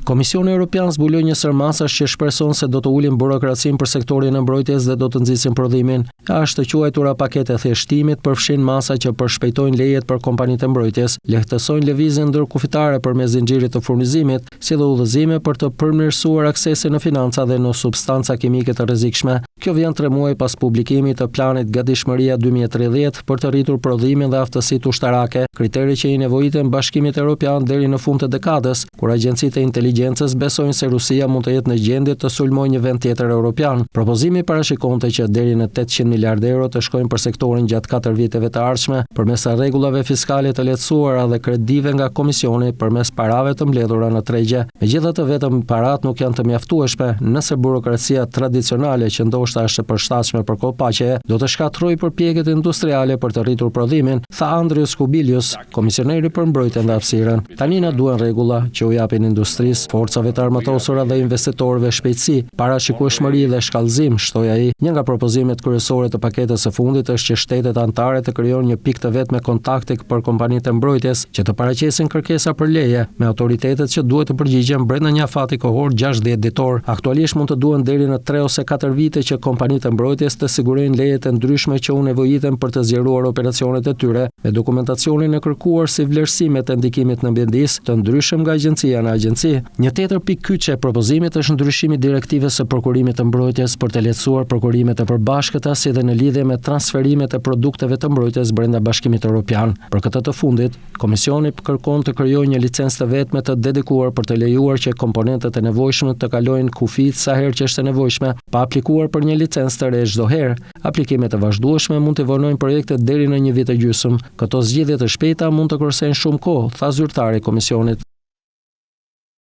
Komisioni Evropian zbuloi një sër masash që shpreson se do të ulin burokracinë për sektorin e mbrojtjes dhe do të nxisin prodhimin. Ashtë të quajtura pakete thjeshtimit përfshin masa që përshpejtojnë lejet për kompanitë e mbrojtjes, lehtësojnë lëvizjen ndërkufitare përmes zinxhirit të furnizimit, si dhe udhëzime për të përmirësuar aksesin në financa dhe në substanca kimike të rrezikshme. Kjo vjen 3 muaj pas publikimit të planit Gatishmëria 2030 për të rritur prodhimin dhe aftësitë ushtarake, kriteri që i nevojiten Bashkimit Evropian deri në fund të dekadës, kur agjencitë e inteligjencës besojnë se Rusia mund të jetë në gjendje të sulmojë një vend tjetër evropian. Propozimi parashikonte që deri në 800 miliardë euro të shkojnë për sektorin gjatë 4 viteve të ardhshme, përmes rregullave fiskale të lehtësuara dhe kredive nga Komisioni përmes parave të mbledhura në tregje. Megjithatë, vetëm parat nuk janë të mjaftueshme nëse burokracia tradicionale që ndoshta është e përshtatshme për kohë paqeje do të shkatërrojë përpjekjet industriale për të rritur prodhimin, tha Andrius Kubilius, komisioneri për mbrojtjen dhe hapësirën. Tani na duhen rregulla që u japin industrisë, forcave të armatosura dhe investitorëve shpejtësi, parashikueshmëri dhe shkallëzim, shtoi ai. Një nga propozimet kryesore të paketës së fundit është që shtetet anëtare të krijojnë një pikë të vetme kontakti për kompanitë e mbrojtjes që të paraqesin kërkesa për leje, me autoritetet që duhet të përgjigjen brenda një afati kohor 60 ditor. Aktualisht mund të duhen deri në 3 ose 4 vite që kompanitë e mbrojtjes të sigurojnë lejet e ndryshme që u nevojiten për të zgjeruar operacionet e tyre, me dokumentacionin e kërkuar si vlerësimet e ndikimit në mjedis të ndryshëm nga agjencia në agjenci. Një tjetër pikë kyçe e propozimit është ndryshimi i directives së prokurimit të mbrojtjes për të lehtësuar prokurimet e përbashkëta si dhe në lidhje me transferimet e produkteve të mbrojtjes brenda Bashkimit Evropian. Për këtë të fundit, Komisioni kërkon të krijojë një licencë të vetme të dedikuar për të lejuar që komponentët e nevojshme të kalojnë kufit sa herë që është e nevojshme, pa aplikuar për një licencë të re çdo herë. Aplikimet e vazhdueshme mund të vonojnë projekte deri në 1 vit e gjysmë. Këto zgjidhje të shpejta mund të kursejnë shumë kohë, tha zyrtari i Komisionit.